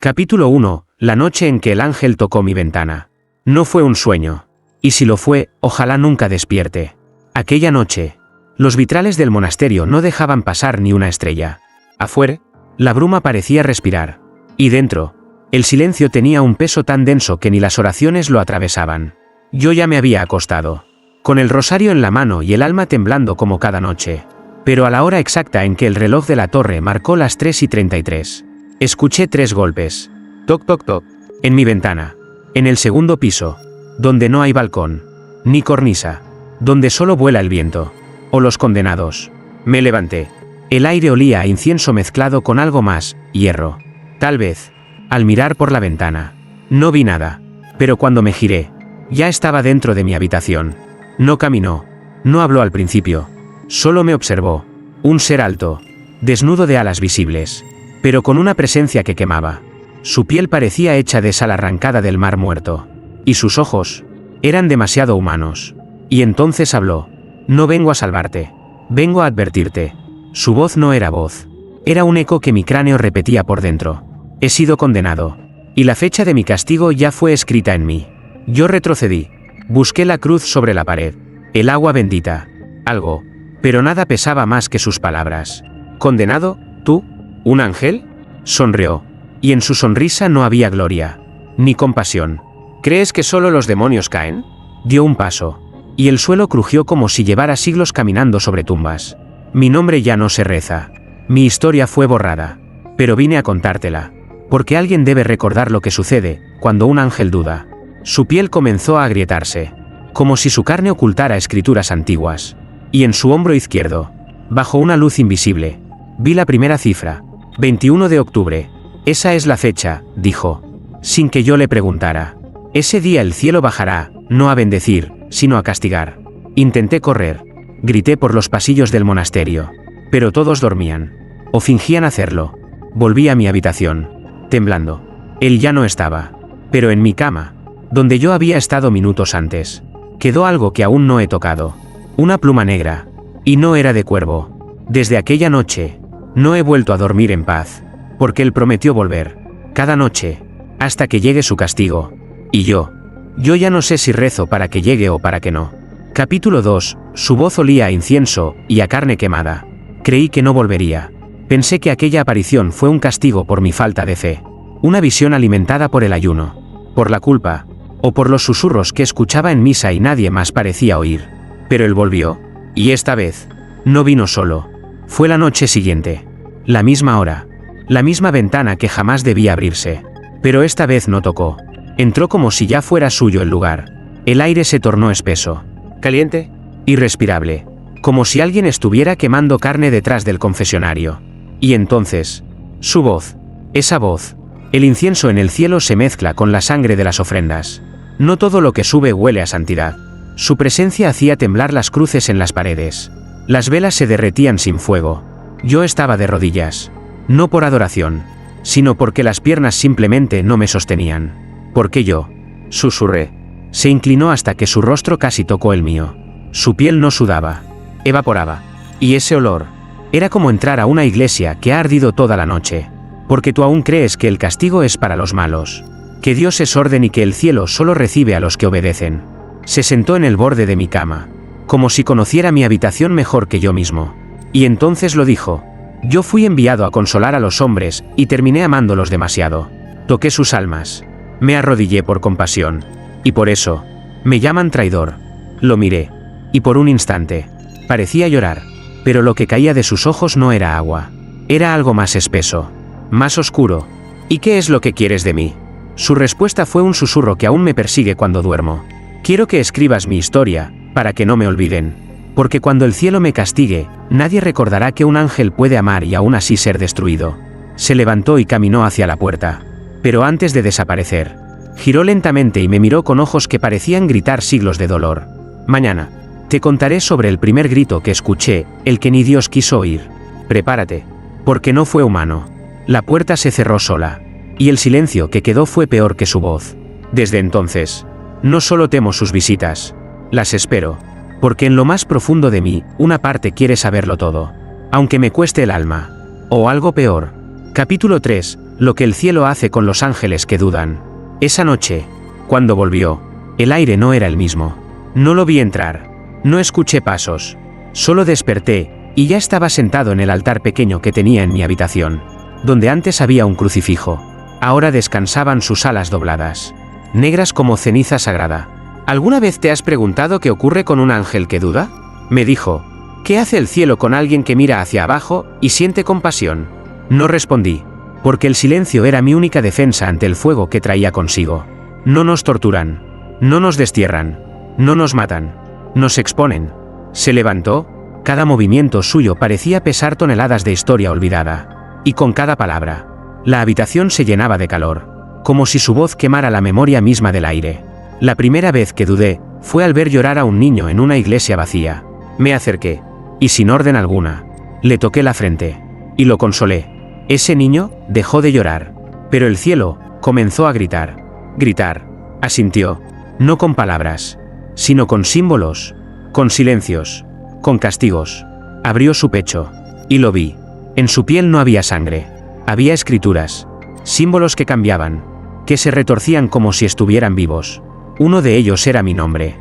Capítulo 1. La noche en que el ángel tocó mi ventana. No fue un sueño. Y si lo fue, ojalá nunca despierte. Aquella noche, los vitrales del monasterio no dejaban pasar ni una estrella. Afuera, la bruma parecía respirar. Y dentro, el silencio tenía un peso tan denso que ni las oraciones lo atravesaban. Yo ya me había acostado, con el rosario en la mano y el alma temblando como cada noche. Pero a la hora exacta en que el reloj de la torre marcó las 3:33, escuché 3 golpes. Toc, toc, toc. En mi ventana. En el segundo piso. Donde no hay balcón. Ni cornisa. Donde solo vuela el viento. O los condenados. Me levanté. El aire olía a incienso mezclado con algo más, hierro. Tal vez, al mirar por la ventana, no vi nada. Pero cuando me giré, ya estaba dentro de mi habitación. No caminó. No habló al principio. Solo me observó. Un ser alto. Desnudo de alas visibles. Pero con una presencia que quemaba. Su piel parecía hecha de sal arrancada del mar muerto. Y sus ojos eran demasiado humanos. Y entonces habló. No vengo a salvarte. Vengo a advertirte. Su voz no era voz. Era un eco que mi cráneo repetía por dentro. He sido condenado. Y la fecha de mi castigo ya fue escrita en mí. Yo retrocedí. Busqué la cruz sobre la pared. El agua bendita. Algo. Pero nada pesaba más que sus palabras. ¿Condenado? ¿Tú? ¿Un ángel? Sonrió. Y en su sonrisa no había gloria. Ni compasión. ¿Crees que solo los demonios caen? Dio un paso. Y el suelo crujió como si llevara siglos caminando sobre tumbas. Mi nombre ya no se reza. Mi historia fue borrada. Pero vine a contártela. Porque alguien debe recordar lo que sucede cuando un ángel duda. Su piel comenzó a agrietarse. Como si su carne ocultara escrituras antiguas. Y en su hombro izquierdo, bajo una luz invisible, vi la primera cifra. 21 de octubre. Esa es la fecha, dijo. Sin que yo le preguntara. Ese día el cielo bajará, no a bendecir, sino a castigar. Intenté correr. Grité por los pasillos del monasterio. Pero todos dormían. O fingían hacerlo. Volví a mi habitación, temblando. Él ya no estaba. Pero en mi cama, donde yo había estado minutos antes, quedó algo que aún no he tocado. Una pluma negra. Y no era de cuervo. Desde aquella noche, no he vuelto a dormir en paz. Porque él prometió volver. Cada noche. Hasta que llegue su castigo. Y yo ya no sé si rezo para que llegue o para que no. Capítulo 2. Su voz olía a incienso y a carne quemada. Creí que no volvería. Pensé que aquella aparición fue un castigo por mi falta de fe. Una visión alimentada por el ayuno. Por la culpa. O por los susurros que escuchaba en misa y nadie más parecía oír. Pero él volvió. Y esta vez, no vino solo. Fue la noche siguiente. La misma hora. La misma ventana que jamás debía abrirse. Pero esta vez no tocó. Entró como si ya fuera suyo el lugar. El aire se tornó espeso. Caliente. Irrespirable. Como si alguien estuviera quemando carne detrás del confesionario. Y entonces, su voz. Esa voz. El incienso en el cielo se mezcla con la sangre de las ofrendas. No todo lo que sube huele a santidad. Su presencia hacía temblar las cruces en las paredes. Las velas se derretían sin fuego. Yo estaba de rodillas. No por adoración, sino porque las piernas simplemente no me sostenían. Porque yo, susurré. Se inclinó hasta que su rostro casi tocó el mío. Su piel no sudaba, evaporaba. Y ese olor, era como entrar a una iglesia que ha ardido toda la noche. Porque tú aún crees que el castigo es para los malos. Que Dios es orden y que el cielo solo recibe a los que obedecen. Se sentó en el borde de mi cama, como si conociera mi habitación mejor que yo mismo. Y entonces lo dijo. Yo fui enviado a consolar a los hombres, y terminé amándolos demasiado. Toqué sus almas. Me arrodillé por compasión. Y por eso, me llaman traidor. Lo miré. Y por un instante, parecía llorar. Pero lo que caía de sus ojos no era agua. Era algo más espeso. Más oscuro. ¿Y qué es lo que quieres de mí? Su respuesta fue un susurro que aún me persigue cuando duermo. Quiero que escribas mi historia, para que no me olviden. Porque cuando el cielo me castigue, nadie recordará que un ángel puede amar y aún así ser destruido. Se levantó y caminó hacia la puerta. Pero antes de desaparecer, giró lentamente y me miró con ojos que parecían gritar siglos de dolor. Mañana, te contaré sobre el primer grito que escuché, el que ni Dios quiso oír. Prepárate. Porque no fue humano. La puerta se cerró sola. Y el silencio que quedó fue peor que su voz. Desde entonces, no solo temo sus visitas. Las espero. Porque en lo más profundo de mí, una parte quiere saberlo todo. Aunque me cueste el alma. O algo peor. Capítulo 3. lo que el cielo hace con los ángeles que dudan. Esa noche, cuando volvió, el aire no era el mismo. No lo vi entrar. No escuché pasos. Solo desperté, y ya estaba sentado en el altar pequeño que tenía en mi habitación. Donde antes había un crucifijo. Ahora descansaban sus alas dobladas, negras como ceniza sagrada. ¿Alguna vez te has preguntado qué ocurre con un ángel que duda? Me dijo. ¿Qué hace el cielo con alguien que mira hacia abajo y siente compasión? No respondí, porque el silencio era mi única defensa ante el fuego que traía consigo. No nos torturan, no nos destierran, no nos matan, nos exponen. Se levantó, cada movimiento suyo parecía pesar toneladas de historia olvidada, y con cada palabra, la habitación se llenaba de calor, como si su voz quemara la memoria misma del aire. La primera vez que dudé, fue al ver llorar a un niño en una iglesia vacía. Me acerqué, y sin orden alguna, le toqué la frente, y lo consolé. Ese niño dejó de llorar, pero el cielo comenzó a gritar. Gritar, asintió, no con palabras, sino con símbolos, con silencios, con castigos. Abrió su pecho, y lo vi. En su piel no había sangre, había escrituras, símbolos que cambiaban, que se retorcían como si estuvieran vivos. Uno de ellos era mi nombre,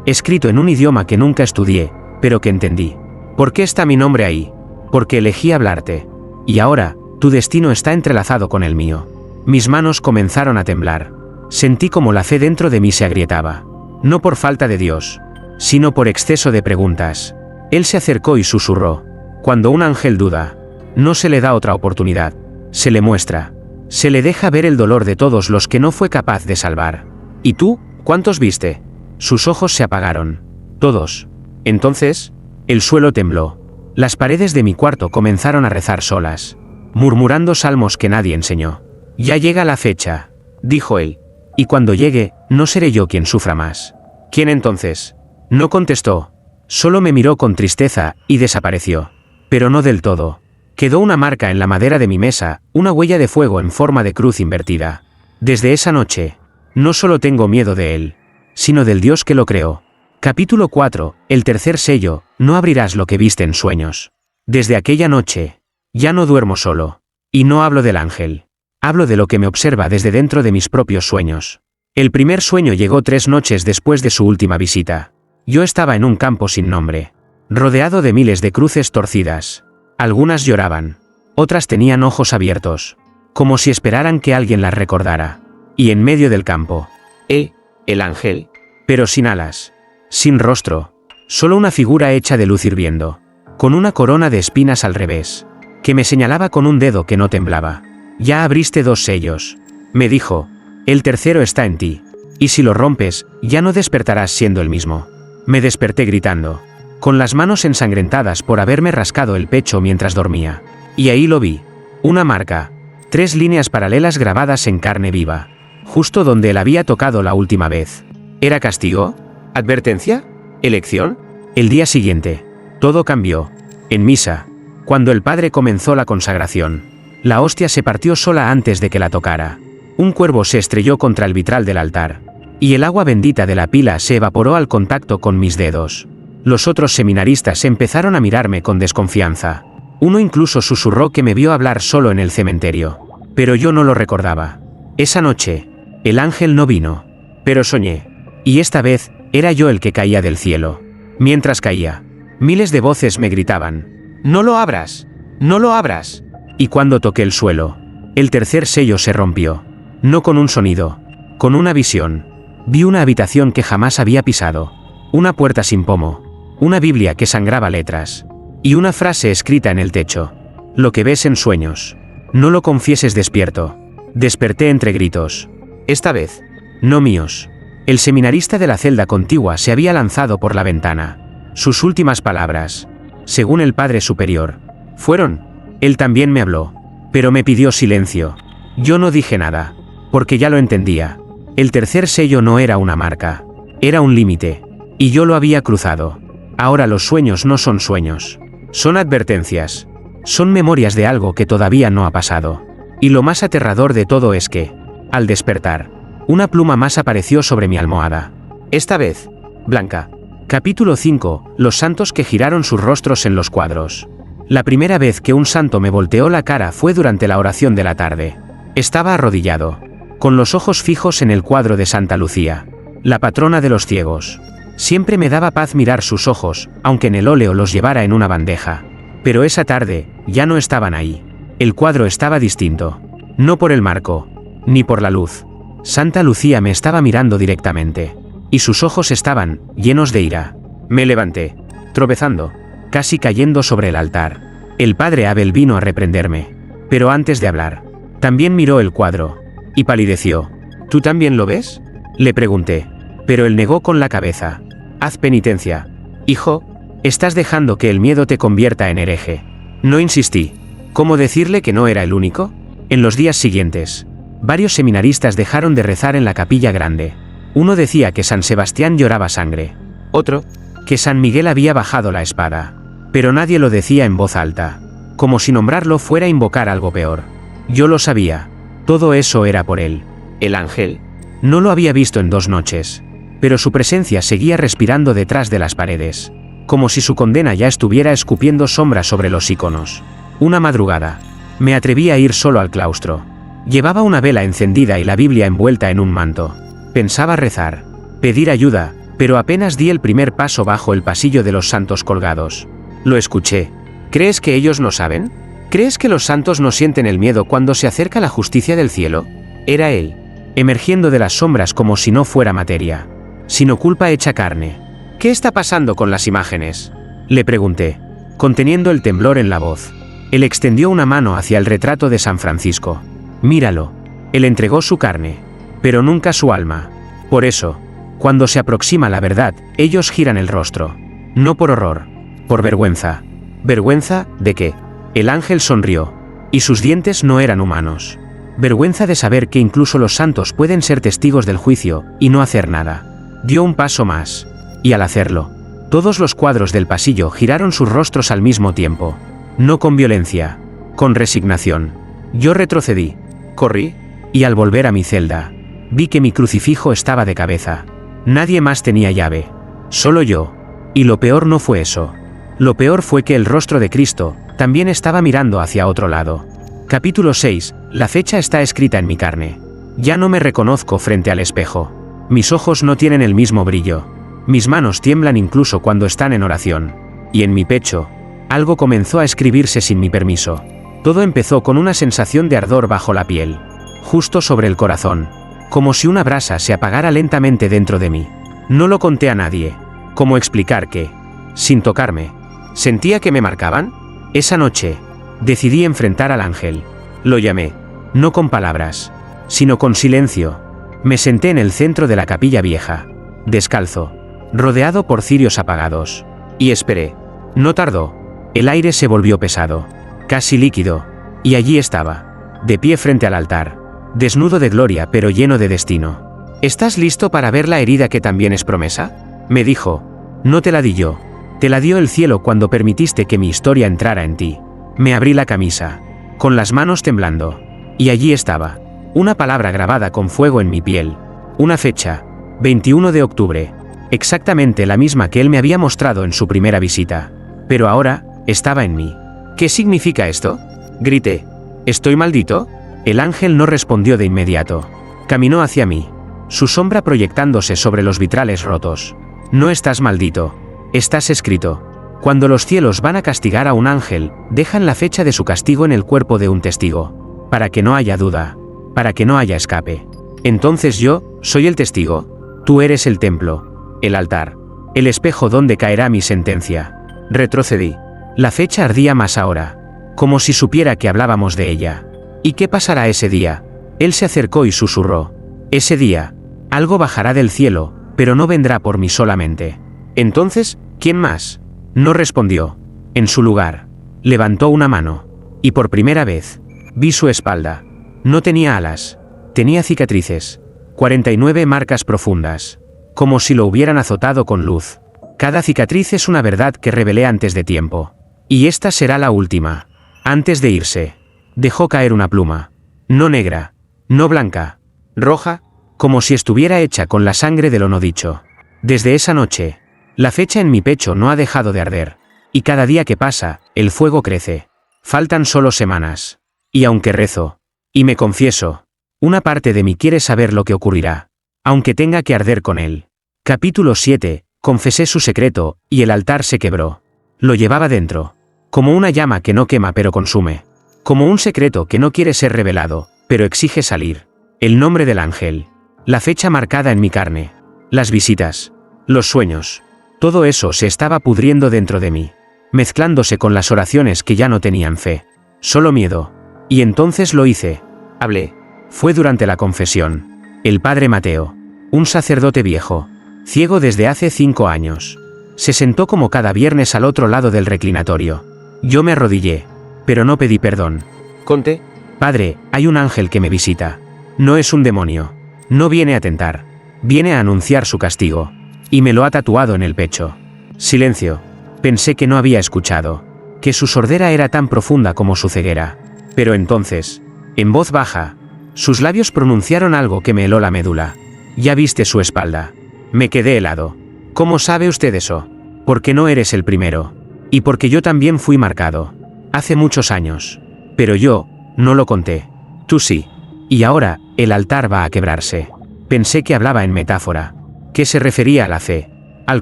escrito en un idioma que nunca estudié, pero que entendí. ¿Por qué está mi nombre ahí? Porque elegí hablarte. Y ahora, tu destino está entrelazado con el mío. Mis manos comenzaron a temblar. Sentí como la fe dentro de mí se agrietaba. No por falta de Dios, sino por exceso de preguntas. Él se acercó y susurró. Cuando un ángel duda, no se le da otra oportunidad. Se le muestra. Se le deja ver el dolor de todos los que no fue capaz de salvar. ¿Y tú, cuántos viste? Sus ojos se apagaron. Todos. Entonces, el suelo tembló. Las paredes de mi cuarto comenzaron a rezar solas, murmurando salmos que nadie enseñó. Ya llega la fecha, dijo él. Y cuando llegue, no seré yo quien sufra más. ¿Quién entonces? No contestó. Solo me miró con tristeza y desapareció. Pero no del todo. Quedó una marca en la madera de mi mesa, una huella de fuego en forma de cruz invertida. Desde esa noche, no solo tengo miedo de él, sino del Dios que lo creó. Capítulo 4, el tercer sello, no abrirás lo que viste en sueños. Desde aquella noche, ya no duermo solo. Y no hablo del ángel. Hablo de lo que me observa desde dentro de mis propios sueños. El primer sueño llegó 3 noches después de su última visita. Yo estaba en un campo sin nombre, rodeado de miles de cruces torcidas. Algunas lloraban, otras tenían ojos abiertos, como si esperaran que alguien las recordara. Y en medio del campo, el ángel, pero sin alas, sin rostro, solo una figura hecha de luz hirviendo, con una corona de espinas al revés, que me señalaba con un dedo que no temblaba. Ya abriste 2 sellos, me dijo, el tercero está en ti, y si lo rompes, ya no despertarás siendo el mismo. Me desperté gritando, con las manos ensangrentadas por haberme rascado el pecho mientras dormía. Y ahí lo vi, una marca, 3 líneas paralelas grabadas en carne viva, justo donde él había tocado la última vez. ¿Era castigo? ¿Advertencia? ¿Elección? El día siguiente, todo cambió. En misa, cuando el padre comenzó la consagración, la hostia se partió sola antes de que la tocara. Un cuervo se estrelló contra el vitral del altar, y el agua bendita de la pila se evaporó al contacto con mis dedos. Los otros seminaristas empezaron a mirarme con desconfianza. Uno incluso susurró que me vio hablar solo en el cementerio. Pero yo no lo recordaba. Esa noche, el ángel no vino. Pero soñé. Y esta vez, era yo el que caía del cielo. Mientras caía, miles de voces me gritaban: «¡No lo abras! ¡No lo abras!». Y cuando toqué el suelo, el tercer sello se rompió. No con un sonido, con una visión. Vi una habitación que jamás había pisado. Una puerta sin pomo. Una Biblia que sangraba letras. Y una frase escrita en el techo: «Lo que ves en sueños, no lo confieses despierto». Desperté entre gritos. Esta vez, no míos. El seminarista de la celda contigua se había lanzado por la ventana. Sus últimas palabras, según el Padre Superior, fueron: «Él también me habló, pero me pidió silencio». Yo no dije nada, porque ya lo entendía. El tercer sello no era una marca, era un límite, y yo lo había cruzado. Ahora los sueños no son sueños, son advertencias, son memorias de algo que todavía no ha pasado. Y lo más aterrador de todo es que, al despertar, una pluma más apareció sobre mi almohada. Esta vez, blanca. Capítulo 5, los santos que giraron sus rostros en los cuadros. La primera vez que un santo me volteó la cara fue durante la oración de la tarde. Estaba arrodillado, con los ojos fijos en el cuadro de Santa Lucía, la patrona de los ciegos. Siempre me daba paz mirar sus ojos, aunque en el óleo los llevara en una bandeja. Pero esa tarde, ya no estaban ahí. El cuadro estaba distinto. No por el marco, ni por la luz. Santa Lucía me estaba mirando directamente. Y sus ojos estaban llenos de ira. Me levanté, tropezando, casi cayendo sobre el altar. El padre Abel vino a reprenderme. Pero antes de hablar, también miró el cuadro. Y palideció. ¿Tú también lo ves?, le pregunté. Pero él negó con la cabeza. Haz penitencia. Hijo, estás dejando que el miedo te convierta en hereje. No insistí. ¿Cómo decirle que no era el único? En los días siguientes, varios seminaristas dejaron de rezar en la capilla grande. Uno decía que San Sebastián lloraba sangre. Otro, que San Miguel había bajado la espada. Pero nadie lo decía en voz alta, como si nombrarlo fuera invocar algo peor. Yo lo sabía. Todo eso era por él. El ángel. No lo había visto en 2 noches. Pero su presencia seguía respirando detrás de las paredes, como si su condena ya estuviera escupiendo sombra sobre los iconos. Una madrugada, me atreví a ir solo al claustro. Llevaba una vela encendida y la Biblia envuelta en un manto. Pensaba rezar, pedir ayuda, pero apenas di el primer paso bajo el pasillo de los santos colgados. Lo escuché. ¿Crees que ellos no saben? ¿Crees que los santos no sienten el miedo cuando se acerca la justicia del cielo? Era él, emergiendo de las sombras como si no fuera materia, sino culpa hecha carne. ¿Qué está pasando con las imágenes?, le pregunté, conteniendo el temblor en la voz. Él extendió una mano hacia el retrato de San Francisco. Míralo. Él entregó su carne, pero nunca su alma. Por eso, cuando se aproxima la verdad, ellos giran el rostro. No por horror, por vergüenza. ¿Vergüenza de qué? El ángel sonrió, y sus dientes no eran humanos. Vergüenza de saber que incluso los santos pueden ser testigos del juicio, y no hacer nada. Dio un paso más, y al hacerlo, todos los cuadros del pasillo giraron sus rostros al mismo tiempo. No con violencia, con resignación. Yo retrocedí, corrí, y al volver a mi celda, vi que mi crucifijo estaba de cabeza. Nadie más tenía llave, solo yo. Y lo peor no fue eso. Lo peor fue que el rostro de Cristo también estaba mirando hacia otro lado. Capítulo 6. La fecha está escrita en mi carne. Ya no me reconozco frente al espejo. Mis ojos no tienen el mismo brillo. Mis manos tiemblan incluso cuando están en oración. Y en mi pecho, algo comenzó a escribirse sin mi permiso. Todo empezó con una sensación de ardor bajo la piel, justo sobre el corazón, como si una brasa se apagara lentamente dentro de mí. No lo conté a nadie. ¿Cómo explicar que, sin tocarme, sentía que me marcaban? Esa noche, decidí enfrentar al ángel. Lo llamé, no con palabras, sino con silencio. Me senté en el centro de la capilla vieja, descalzo, rodeado por cirios apagados, y esperé. No tardó. El aire se volvió pesado, casi líquido, y allí estaba, de pie frente al altar, desnudo de gloria pero lleno de destino. ¿Estás listo para ver la herida que también es promesa?, me dijo. No te la di yo, te la dio el cielo cuando permitiste que mi historia entrara en ti. Me abrí la camisa, con las manos temblando, y allí estaba, una palabra grabada con fuego en mi piel, una fecha, 21 de octubre, exactamente la misma que él me había mostrado en su primera visita, pero ahora, estaba en mí. ¿Qué significa esto?, grité. ¿Estoy maldito? El ángel no respondió de inmediato. Caminó hacia mí, su sombra proyectándose sobre los vitrales rotos. No estás maldito, estás escrito. Cuando los cielos van a castigar a un ángel, dejan la fecha de su castigo en el cuerpo de un testigo, para que no haya duda, para que no haya escape. Entonces yo, soy el testigo. Tú eres el templo, el altar, el espejo donde caerá mi sentencia. Retrocedí. La fecha ardía más ahora, como si supiera que hablábamos de ella. ¿Y qué pasará ese día? Él se acercó y susurró. Ese día, algo bajará del cielo, pero no vendrá por mí solamente. Entonces, ¿quién más? No respondió. En su lugar, levantó una mano, y por primera vez, vi su espalda. No tenía alas, tenía cicatrices, 49 marcas profundas, como si lo hubieran azotado con luz. Cada cicatriz es una verdad que revelé antes de tiempo. Y esta será la última. Antes de irse, dejó caer una pluma. No negra, no blanca, roja, como si estuviera hecha con la sangre de lo no dicho. Desde esa noche, la fecha en mi pecho no ha dejado de arder. Y cada día que pasa, el fuego crece. Faltan solo semanas. Y aunque rezo, y me confieso, una parte de mí quiere saber lo que ocurrirá, aunque tenga que arder con él. Capítulo 7. Confesé su secreto, y el altar se quebró. Lo llevaba dentro. Como una llama que no quema pero consume. Como un secreto que no quiere ser revelado, pero exige salir. El nombre del ángel. La fecha marcada en mi carne. Las visitas. Los sueños. Todo eso se estaba pudriendo dentro de mí, mezclándose con las oraciones que ya no tenían fe. Solo miedo. Y entonces lo hice. Hablé. Fue durante la confesión. El padre Mateo, un sacerdote viejo, ciego desde hace 5 años, se sentó como cada viernes al otro lado del reclinatorio. Yo me arrodillé, pero no pedí perdón. Conté. Padre, hay un ángel que me visita. No es un demonio. No viene a tentar. Viene a anunciar su castigo. Y me lo ha tatuado en el pecho. Silencio. Pensé que no había escuchado. Que su sordera era tan profunda como su ceguera. Pero entonces, en voz baja, sus labios pronunciaron algo que me heló la médula. Ya viste su espalda. Me quedé helado. ¿Cómo sabe usted eso? Porque no eres el primero. Y porque yo también fui marcado. Hace muchos años. Pero yo, no lo conté. Tú sí. Y ahora, el altar va a quebrarse. Pensé que hablaba en metáfora. Que se refería a la fe. Al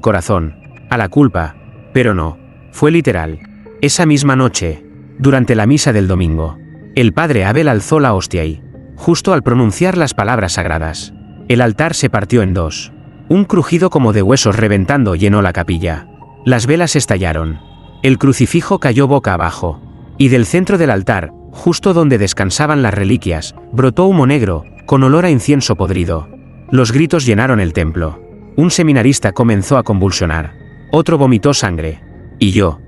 corazón. A la culpa. Pero no. Fue literal. Esa misma noche, durante la misa del domingo, el padre Abel alzó la hostia y, justo al pronunciar las palabras sagradas, el altar se partió en dos. Un crujido como de huesos reventando llenó la capilla. Las velas estallaron. El crucifijo cayó boca abajo. Y del centro del altar, justo donde descansaban las reliquias, brotó humo negro, con olor a incienso podrido. Los gritos llenaron el templo. Un seminarista comenzó a convulsionar. Otro vomitó sangre. Y yo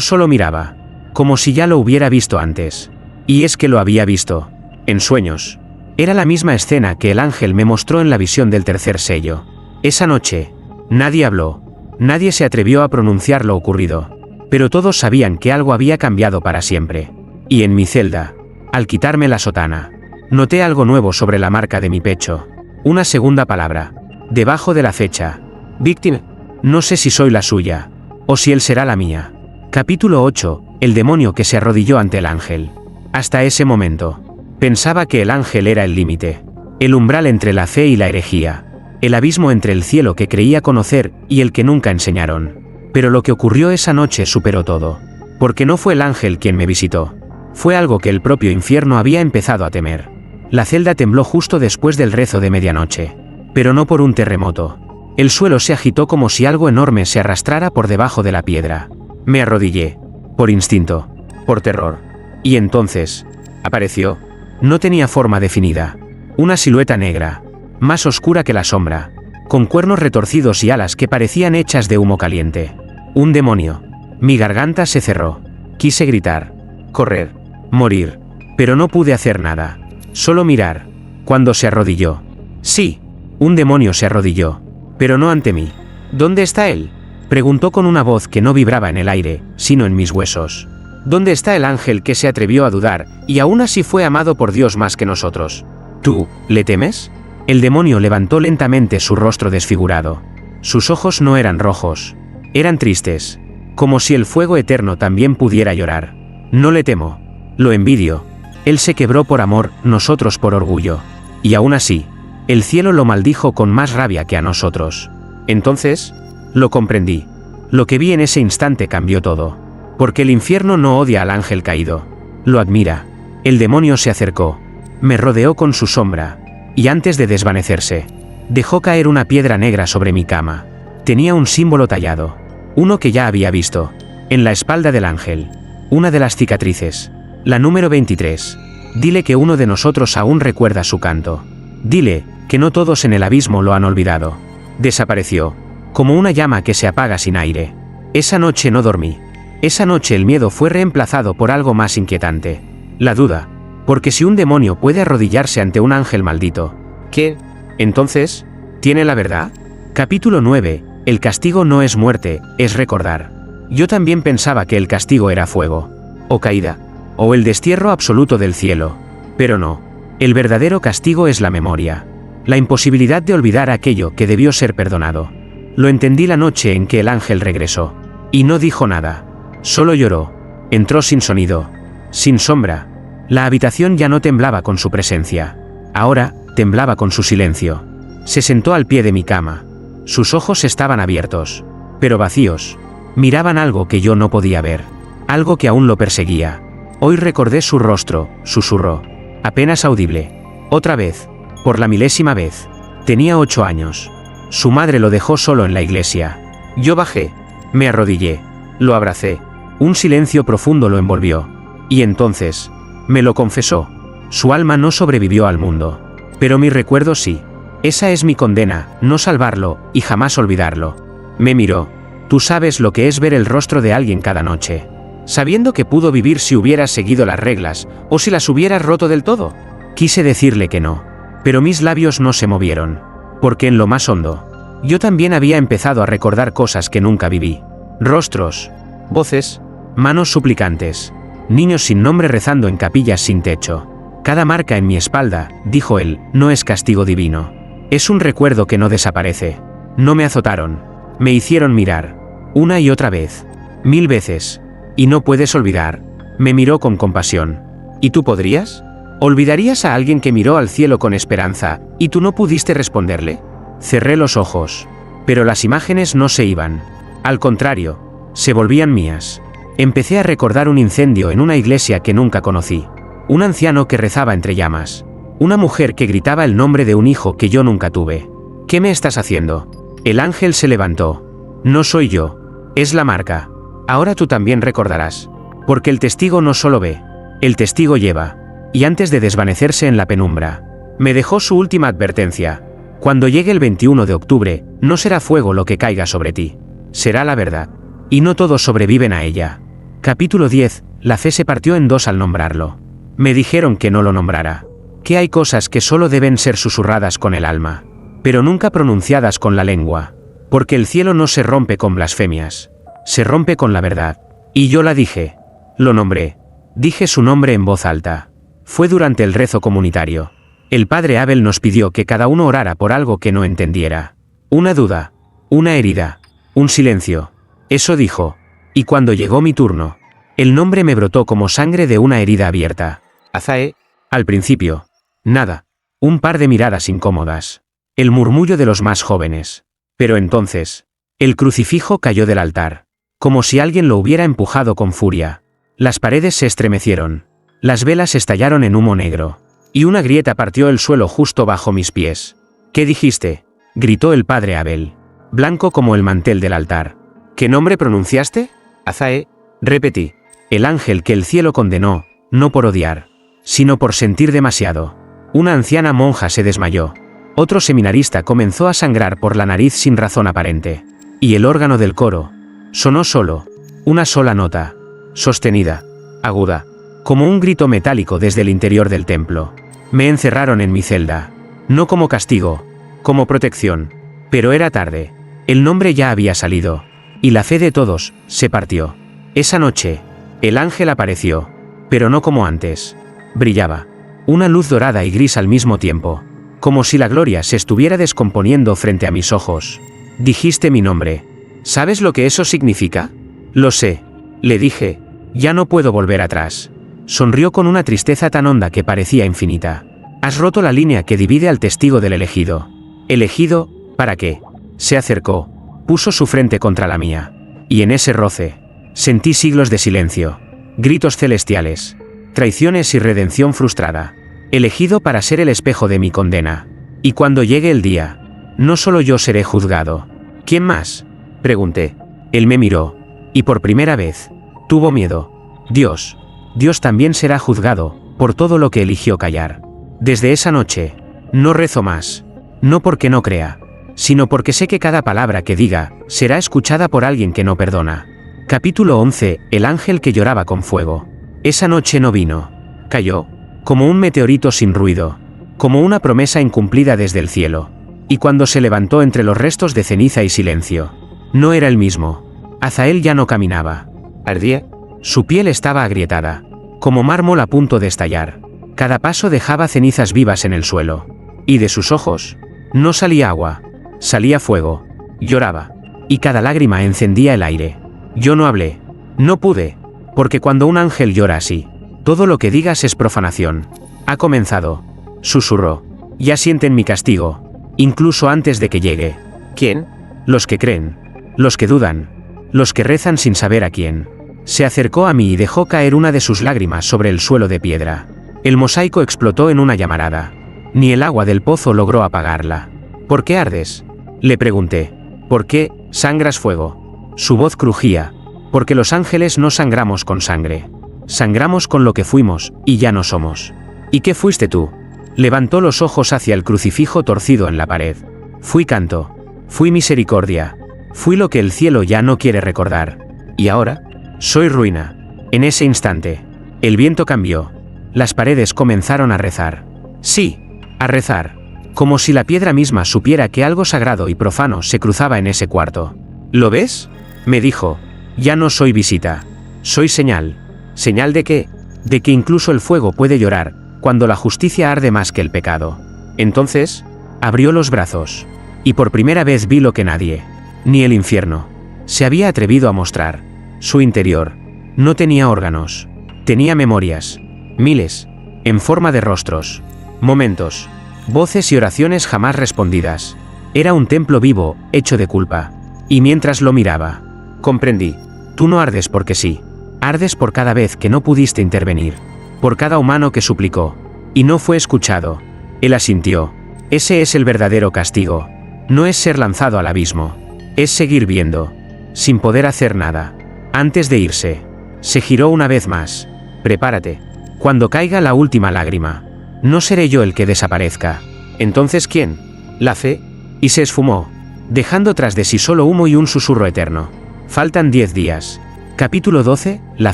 solo miraba. Como si ya lo hubiera visto antes. Y es que lo había visto. En sueños. Era la misma escena que el ángel me mostró en la visión del tercer sello. Esa noche, nadie habló. Nadie se atrevió a pronunciar lo ocurrido. Pero todos sabían que algo había cambiado para siempre. Y en mi celda, al quitarme la sotana, noté algo nuevo sobre la marca de mi pecho. Una segunda palabra. Debajo de la fecha. Víctima. No sé si soy la suya. O si él será la mía. Capítulo 8. El demonio que se arrodilló ante el ángel. Hasta ese momento, pensaba que el ángel era el límite. El umbral entre la fe y la herejía. El abismo entre el cielo que creía conocer y el que nunca enseñaron. Pero lo que ocurrió esa noche superó todo. Porque no fue el ángel quien me visitó. Fue algo que el propio infierno había empezado a temer. La celda tembló justo después del rezo de medianoche. Pero no por un terremoto. El suelo se agitó como si algo enorme se arrastrara por debajo de la piedra. Me arrodillé. Por instinto. Por terror. Y entonces, apareció. No tenía forma definida. Una silueta negra. Más oscura que la sombra. Con cuernos retorcidos y alas que parecían hechas de humo caliente. Un demonio. Mi garganta se cerró. Quise gritar. Correr. Morir. Pero no pude hacer nada. Solo mirar. Cuando se arrodilló. Sí. Un demonio se arrodilló. Pero no ante mí. ¿Dónde está él? Preguntó con una voz que no vibraba en el aire, sino en mis huesos. ¿Dónde está el ángel que se atrevió a dudar, y aún así fue amado por Dios más que nosotros? ¿Tú, le temes? El demonio levantó lentamente su rostro desfigurado. Sus ojos no eran rojos. Eran tristes. Como si el fuego eterno también pudiera llorar. No le temo. Lo envidio. Él se quebró por amor, nosotros por orgullo. Y aún así, el cielo lo maldijo con más rabia que a nosotros. Entonces, lo comprendí. Lo que vi en ese instante cambió todo. Porque el infierno no odia al ángel caído. Lo admira. El demonio se acercó. Me rodeó con su sombra. Y antes de desvanecerse, dejó caer una piedra negra sobre mi cama. Tenía un símbolo tallado. Uno que ya había visto. En la espalda del ángel. Una de las cicatrices. La número 23. Dile que uno de nosotros aún recuerda su canto. Dile que no todos en el abismo lo han olvidado. Desapareció. Como una llama que se apaga sin aire. Esa noche no dormí. Esa noche el miedo fue reemplazado por algo más inquietante. La duda. Porque si un demonio puede arrodillarse ante un ángel maldito, ¿qué? Entonces, ¿tiene la verdad? Capítulo 9. El castigo no es muerte, es recordar. Yo también pensaba que el castigo era fuego. O caída. O el destierro absoluto del cielo. Pero no. El verdadero castigo es la memoria. La imposibilidad de olvidar aquello que debió ser perdonado. Lo entendí la noche en que el ángel regresó. Y no dijo nada. Solo lloró. Entró sin sonido. Sin sombra. La habitación ya no temblaba con su presencia. Ahora, temblaba con su silencio. Se sentó al pie de mi cama. Sus ojos estaban abiertos, pero vacíos. Miraban algo que yo no podía ver. Algo que aún lo perseguía. Hoy recordé su rostro, susurró. Apenas audible. Otra vez. Por la milésima vez. Tenía 8 años. Su madre lo dejó solo en la iglesia. Yo bajé. Me arrodillé. Lo abracé. Un silencio profundo lo envolvió. Y entonces, me lo confesó. Su alma no sobrevivió al mundo. Pero mi recuerdo sí. Esa es mi condena, no salvarlo, y jamás olvidarlo. Me miró. Tú sabes lo que es ver el rostro de alguien cada noche. Sabiendo que pudo vivir si hubieras seguido las reglas, o si las hubieras roto del todo. Quise decirle que no. Pero mis labios no se movieron. Porque en lo más hondo, yo también había empezado a recordar cosas que nunca viví. Rostros, voces, manos suplicantes, niños sin nombre rezando en capillas sin techo. Cada marca en mi espalda, dijo él, no es castigo divino. Es un recuerdo que no desaparece. No me azotaron. Me hicieron mirar. Una y otra vez. 1000 veces. Y no puedes olvidar. Me miró con compasión. ¿Y tú podrías? ¿Olvidarías a alguien que miró al cielo con esperanza, y tú no pudiste responderle? Cerré los ojos. Pero las imágenes no se iban. Al contrario, se volvían mías. Empecé a recordar un incendio en una iglesia que nunca conocí. Un anciano que rezaba entre llamas. Una mujer que gritaba el nombre de un hijo que yo nunca tuve. ¿Qué me estás haciendo? El ángel se levantó. No soy yo. Es la marca. Ahora tú también recordarás. Porque el testigo no solo ve. El testigo lleva. Y antes de desvanecerse en la penumbra, me dejó su última advertencia. Cuando llegue el 21 de octubre, no será fuego lo que caiga sobre ti. Será la verdad. Y no todos sobreviven a ella. Capítulo 10. La fe se partió en dos al nombrarlo. Me dijeron que no lo nombrara. Que hay cosas que solo deben ser susurradas con el alma, pero nunca pronunciadas con la lengua. Porque el cielo no se rompe con blasfemias. Se rompe con la verdad. Y yo la dije. Lo nombré. Dije su nombre en voz alta. Fue durante el rezo comunitario. El padre Abel nos pidió que cada uno orara por algo que no entendiera. Una duda. Una herida. Un silencio. Eso dijo. Y cuando llegó mi turno, el nombre me brotó como sangre de una herida abierta. Azae. Al principio. Nada. Un par de miradas incómodas. El murmullo de los más jóvenes. Pero entonces, el crucifijo cayó del altar. Como si alguien lo hubiera empujado con furia. Las paredes se estremecieron. Las velas estallaron en humo negro. Y una grieta partió el suelo justo bajo mis pies. ¿Qué dijiste? Gritó el padre Abel. Blanco como el mantel del altar. ¿Qué nombre pronunciaste? Azae. Repetí. El ángel que el cielo condenó, no por odiar, sino por sentir demasiado. Una anciana monja se desmayó. Otro seminarista comenzó a sangrar por la nariz sin razón aparente. Y el órgano del coro sonó solo. Una sola nota. Sostenida. Aguda. Como un grito metálico desde el interior del templo. Me encerraron en mi celda. No como castigo. Como protección. Pero era tarde. El nombre ya había salido. Y la fe de todos se partió. Esa noche, el ángel apareció. Pero no como antes. Brillaba. Una luz dorada y gris al mismo tiempo. Como si la gloria se estuviera descomponiendo frente a mis ojos. Dijiste mi nombre. ¿Sabes lo que eso significa? Lo sé. Le dije. Ya no puedo volver atrás. Sonrió con una tristeza tan honda que parecía infinita. Has roto la línea que divide al testigo del elegido. ¿Elegido? ¿Para qué? Se acercó. Puso su frente contra la mía. Y en ese roce, sentí siglos de silencio. Gritos celestiales. Traiciones y redención frustrada. Elegido para ser el espejo de mi condena. Y cuando llegue el día, no solo yo seré juzgado. ¿Quién más? Pregunté. Él me miró. Y por primera vez, tuvo miedo. Dios. Dios también será juzgado, por todo lo que eligió callar. Desde esa noche, no rezo más. No porque no crea, sino porque sé que cada palabra que diga, será escuchada por alguien que no perdona. Capítulo 11. El ángel que lloraba con fuego. Esa noche no vino. Cayó. Como un meteorito sin ruido. Como una promesa incumplida desde el cielo. Y cuando se levantó entre los restos de ceniza y silencio, no era el mismo. Azael ya no caminaba. Ardía. Su piel estaba agrietada. Como mármol a punto de estallar. Cada paso dejaba cenizas vivas en el suelo. Y de sus ojos, no salía agua. Salía fuego. Lloraba. Y cada lágrima encendía el aire. Yo no hablé. No pude, porque cuando un ángel llora así, todo lo que digas es profanación. Ha comenzado, susurró. Ya sienten mi castigo, incluso antes de que llegue. ¿Quién? Los que creen, los que dudan, los que rezan sin saber a quién. Se acercó a mí y dejó caer una de sus lágrimas sobre el suelo de piedra. El mosaico explotó en una llamarada. Ni el agua del pozo logró apagarla. ¿Por qué ardes?, le pregunté. ¿Por qué sangras fuego? Su voz crujía. Porque los ángeles no sangramos con sangre. Sangramos con lo que fuimos, y ya no somos. ¿Y qué fuiste tú? Levantó los ojos hacia el crucifijo torcido en la pared. Fui canto. Fui misericordia. Fui lo que el cielo ya no quiere recordar. ¿Y ahora? Soy ruina. En ese instante, el viento cambió. Las paredes comenzaron a rezar. Sí, a rezar. Como si la piedra misma supiera que algo sagrado y profano se cruzaba en ese cuarto. ¿Lo ves?, me dijo. Ya no soy visita. Soy señal. ¿Señal de qué? De que incluso el fuego puede llorar, cuando la justicia arde más que el pecado. Entonces, abrió los brazos. Y por primera vez vi lo que nadie, ni el infierno, se había atrevido a mostrar. Su interior. No tenía órganos. Tenía memorias. Miles. En forma de rostros. Momentos. Voces y oraciones jamás respondidas. Era un templo vivo, hecho de culpa. Y mientras lo miraba, comprendí. Tú no ardes porque sí. Ardes por cada vez que no pudiste intervenir. Por cada humano que suplicó. Y no fue escuchado. Él asintió. Ese es el verdadero castigo. No es ser lanzado al abismo. Es seguir viendo. Sin poder hacer nada. Antes de irse, se giró una vez más. Prepárate. Cuando caiga la última lágrima, no seré yo el que desaparezca. ¿Entonces quién? La fe. Y se esfumó, dejando tras de sí solo humo y un susurro eterno. Faltan 10 días. Capítulo 12, la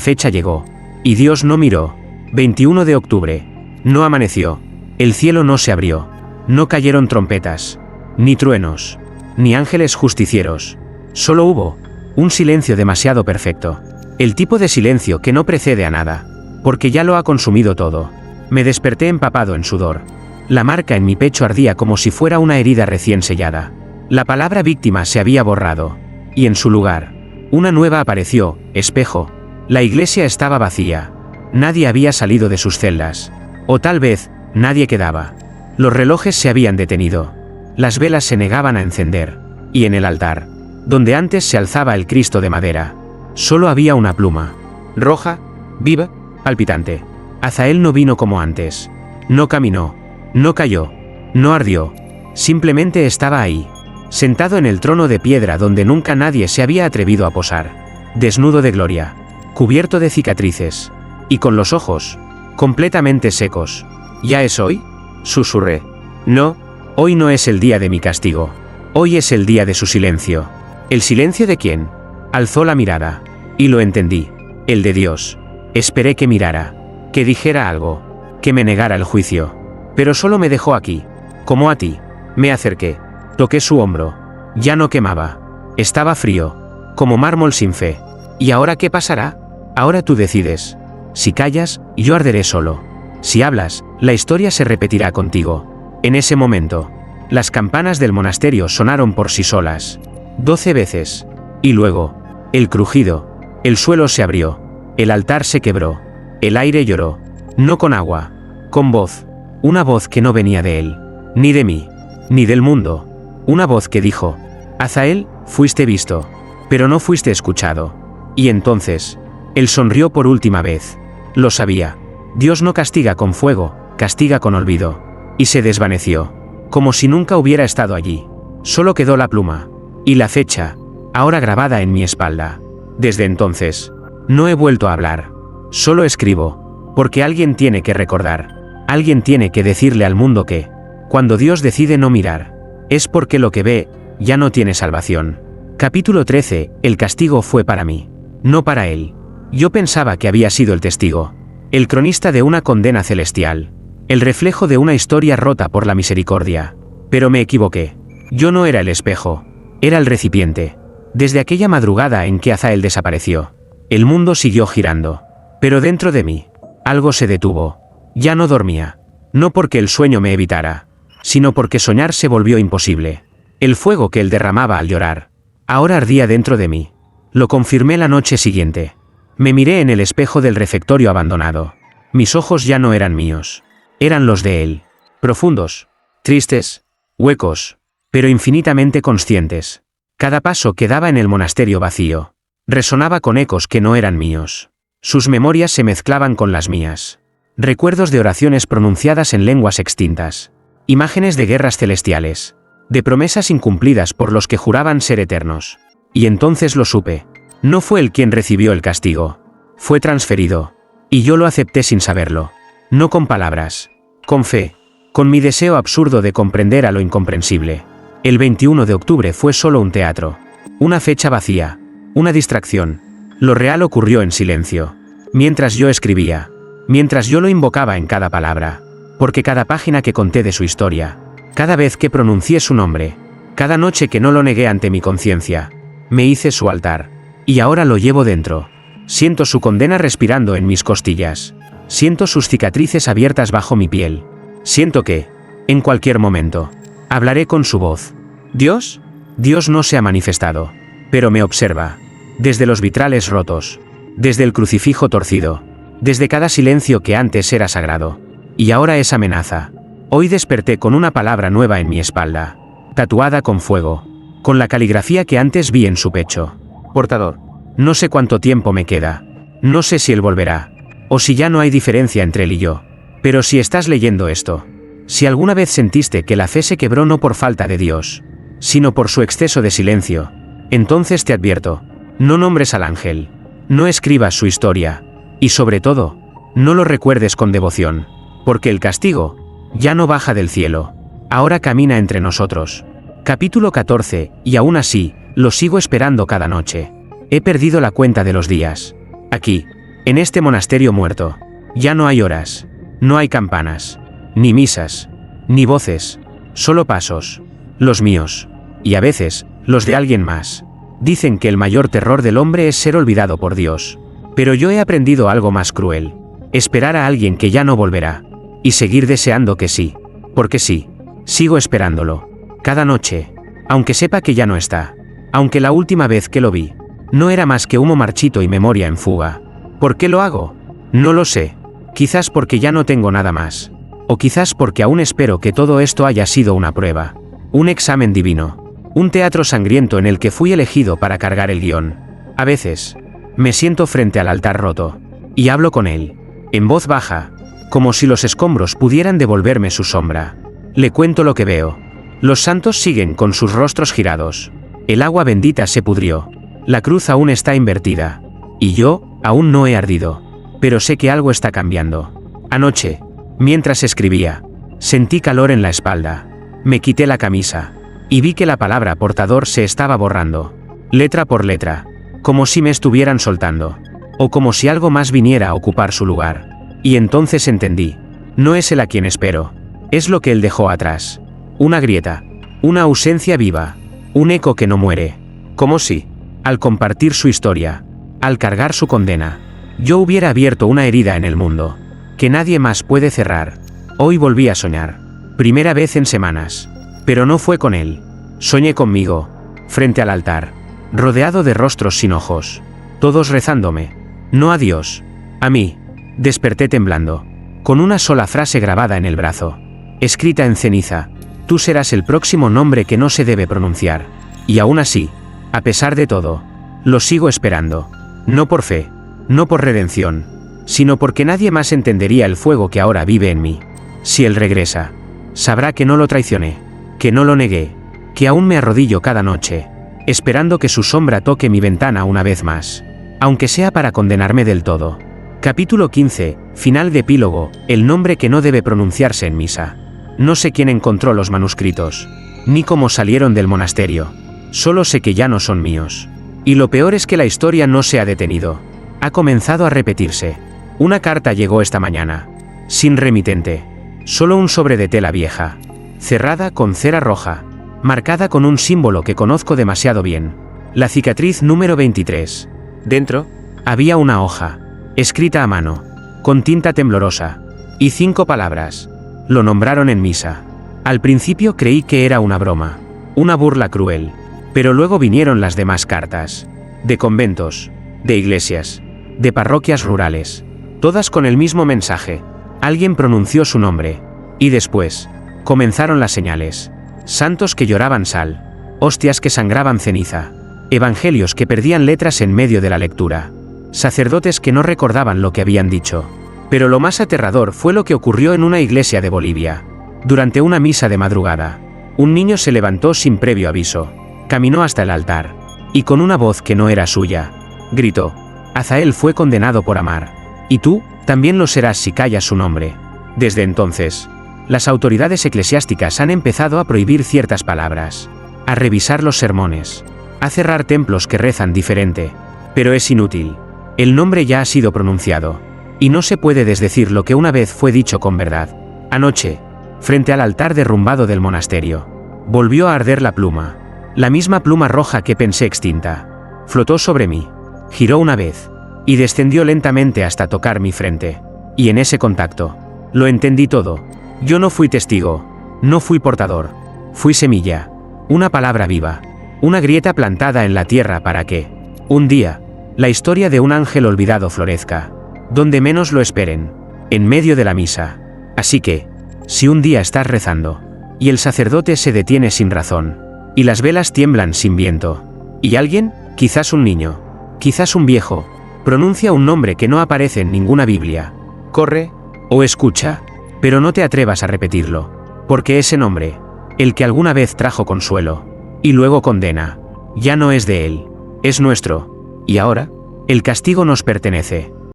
fecha llegó. Y Dios no miró. 21 de octubre. No amaneció. El cielo no se abrió. No cayeron trompetas. Ni truenos. Ni ángeles justicieros. Solo hubo un silencio demasiado perfecto. El tipo de silencio que no precede a nada. Porque ya lo ha consumido todo. Me desperté empapado en sudor. La marca en mi pecho ardía como si fuera una herida recién sellada. La palabra víctima se había borrado. Y en su lugar, una nueva apareció, espejo. La iglesia estaba vacía. Nadie había salido de sus celdas. O tal vez, nadie quedaba. Los relojes se habían detenido. Las velas se negaban a encender. Y en el altar, donde antes se alzaba el Cristo de madera, solo había una pluma. Roja, viva, palpitante. Azael no vino como antes. No caminó. No cayó. No ardió. Simplemente estaba ahí. Sentado en el trono de piedra donde nunca nadie se había atrevido a posar. Desnudo de gloria. Cubierto de cicatrices. Y con los ojos completamente secos. ¿Ya es hoy?, susurré. No, hoy no es el día de mi castigo. Hoy es el día de su silencio. ¿El silencio de quién? Alzó la mirada. Y lo entendí. El de Dios. Esperé que mirara. Que dijera algo. Que me negara el juicio. Pero solo me dejó aquí. Como a ti. Me acerqué. Toqué su hombro. Ya no quemaba. Estaba frío. Como mármol sin fe. ¿Y ahora qué pasará? Ahora tú decides. Si callas, yo arderé solo. Si hablas, la historia se repetirá contigo. En ese momento, las campanas del monasterio sonaron por sí solas. 12 veces. Y luego, el crujido. El suelo se abrió. El altar se quebró. El aire lloró. No con agua. Con voz. Una voz que no venía de él. Ni de mí. Ni del mundo. Una voz que dijo: Azael, fuiste visto. Pero no fuiste escuchado. Y entonces, él sonrió por última vez. Lo sabía. Dios no castiga con fuego, castiga con olvido. Y se desvaneció. Como si nunca hubiera estado allí. Solo quedó la pluma. Y la fecha, ahora grabada en mi espalda. Desde entonces, no he vuelto a hablar. Solo escribo. Porque alguien tiene que recordar. Alguien tiene que decirle al mundo que, cuando Dios decide no mirar, es porque lo que ve, ya no tiene salvación. Capítulo 13, el castigo fue para mí. No para él. Yo pensaba que había sido el testigo. El cronista de una condena celestial. El reflejo de una historia rota por la misericordia. Pero me equivoqué. Yo no era el espejo. Era el recipiente. Desde aquella madrugada en que Azael desapareció, el mundo siguió girando. Pero dentro de mí, algo se detuvo. Ya no dormía. No porque el sueño me evitara, sino porque soñar se volvió imposible. El fuego que él derramaba al llorar, ahora ardía dentro de mí. Lo confirmé la noche siguiente. Me miré en el espejo del refectorio abandonado. Mis ojos ya no eran míos. Eran los de él. Profundos, tristes, huecos, pero infinitamente conscientes. Cada paso que daba en el monasterio vacío resonaba con ecos que no eran míos. Sus memorias se mezclaban con las mías. Recuerdos de oraciones pronunciadas en lenguas extintas. Imágenes de guerras celestiales. De promesas incumplidas por los que juraban ser eternos. Y entonces lo supe. No fue él quien recibió el castigo. Fue transferido. Y yo lo acepté sin saberlo. No con palabras. Con fe. Con mi deseo absurdo de comprender a lo incomprensible. El 21 de octubre fue solo un teatro. Una fecha vacía. Una distracción. Lo real ocurrió en silencio. Mientras yo escribía. Mientras yo lo invocaba en cada palabra. Porque cada página que conté de su historia. Cada vez que pronuncié su nombre. Cada noche que no lo negué ante mi conciencia. Me hice su altar. Y ahora lo llevo dentro. Siento su condena respirando en mis costillas. Siento sus cicatrices abiertas bajo mi piel. Siento que, en cualquier momento, hablaré con su voz. ¿Dios? Dios no se ha manifestado. Pero me observa. Desde los vitrales rotos. Desde el crucifijo torcido. Desde cada silencio que antes era sagrado. Y ahora es amenaza. Hoy desperté con una palabra nueva en mi espalda. Tatuada con fuego. Con la caligrafía que antes vi en su pecho. Portador. No sé cuánto tiempo me queda. No sé si él volverá. O si ya no hay diferencia entre él y yo. Pero si estás leyendo esto. Si alguna vez sentiste que la fe se quebró no por falta de Dios, sino por su exceso de silencio, entonces te advierto. No nombres al ángel. No escribas su historia. Y sobre todo, no lo recuerdes con devoción. Porque el castigo ya no baja del cielo. Ahora camina entre nosotros. Capítulo 14, y aún así, lo sigo esperando cada noche. He perdido la cuenta de los días. Aquí, en este monasterio muerto, ya no hay horas, no hay campanas, ni misas, ni voces, solo pasos, los míos, y a veces, los de alguien más. Dicen que el mayor terror del hombre es ser olvidado por Dios. Pero yo he aprendido algo más cruel. Esperar a alguien que ya no volverá. Y seguir deseando que sí. Porque sí, sigo esperándolo. Cada noche, aunque sepa que ya no está. Aunque la última vez que lo vi, no era más que humo marchito y memoria en fuga. ¿Por qué lo hago? No lo sé. Quizás porque ya no tengo nada más. O quizás porque aún espero que todo esto haya sido una prueba. Un examen divino. Un teatro sangriento en el que fui elegido para cargar el guión. A veces, me siento frente al altar roto. Y hablo con él. En voz baja. Como si los escombros pudieran devolverme su sombra. Le cuento lo que veo. Los santos siguen con sus rostros girados. El agua bendita se pudrió. La cruz aún está invertida. Y yo, aún no he ardido. Pero sé que algo está cambiando. Anoche, mientras escribía, sentí calor en la espalda. Me quité la camisa. Y vi que la palabra portador se estaba borrando. Letra por letra. Como si me estuvieran soltando. O como si algo más viniera a ocupar su lugar. Y entonces entendí. No es él a quien espero. Es lo que él dejó atrás. Una grieta. Una ausencia viva. Un eco que no muere. Como si, al compartir su historia, al cargar su condena, yo hubiera abierto una herida en el mundo, que nadie más puede cerrar. Hoy volví a soñar. Primera vez en semanas. Pero no fue con él. Soñé conmigo, frente al altar, rodeado de rostros sin ojos, todos rezándome. No a Dios, a mí. Desperté temblando, con una sola frase grabada en el brazo, escrita en ceniza: tú serás el próximo nombre que no se debe pronunciar. Y aún así, a pesar de todo, lo sigo esperando. No por fe, no por redención, sino porque nadie más entendería el fuego que ahora vive en mí. Si él regresa, sabrá que no lo traicioné, que no lo negué, que aún me arrodillo cada noche, esperando que su sombra toque mi ventana una vez más, aunque sea para condenarme del todo. Capítulo 15, final de epílogo, el nombre que no debe pronunciarse en misa. No sé quién encontró los manuscritos, ni cómo salieron del monasterio. Solo sé que ya no son míos. Y lo peor es que la historia no se ha detenido. Ha comenzado a repetirse. Una carta llegó esta mañana. Sin remitente. Solo un sobre de tela vieja. Cerrada con cera roja. Marcada con un símbolo que conozco demasiado bien. La cicatriz número 23. Dentro, había una hoja. Escrita a mano. Con tinta temblorosa. Y 5 palabras. Lo nombraron en misa. Al principio creí que era una broma. Una burla cruel. Pero luego vinieron las demás cartas. De conventos. De iglesias. de parroquias rurales, todas con el mismo mensaje. Alguien pronunció su nombre. Y después, comenzaron las señales. Santos que lloraban sal, hostias que sangraban ceniza, evangelios que perdían letras en medio de la lectura, sacerdotes que no recordaban lo que habían dicho. Pero lo más aterrador fue lo que ocurrió en una iglesia de Bolivia. Durante una misa de madrugada, un niño se levantó sin previo aviso, caminó hasta el altar, y con una voz que no era suya, gritó: Azael fue condenado por amar, y tú también lo serás si callas su nombre. Desde entonces, las autoridades eclesiásticas han empezado a prohibir ciertas palabras, a revisar los sermones, a cerrar templos que rezan diferente. Pero es inútil. El nombre ya ha sido pronunciado, y no se puede desdecir lo que una vez fue dicho con verdad. Anoche, frente al altar derrumbado del monasterio, volvió a arder la pluma, la misma pluma roja que pensé extinta. Flotó sobre mí, giró una vez, y descendió lentamente hasta tocar mi frente. Y en ese contacto, lo entendí todo. Yo no fui testigo, no fui portador, fui semilla, una palabra viva, una grieta plantada en la tierra para que, un día, la historia de un ángel olvidado florezca, donde menos lo esperen, en medio de la misa. Así que, si un día estás rezando, y el sacerdote se detiene sin razón, y las velas tiemblan sin viento, y alguien, quizás un niño, quizás un viejo, pronuncia un nombre que no aparece en ninguna Biblia, corre, o escucha, pero no te atrevas a repetirlo, porque ese nombre, el que alguna vez trajo consuelo, y luego condena, ya no es de él, es nuestro, y ahora, el castigo nos pertenece.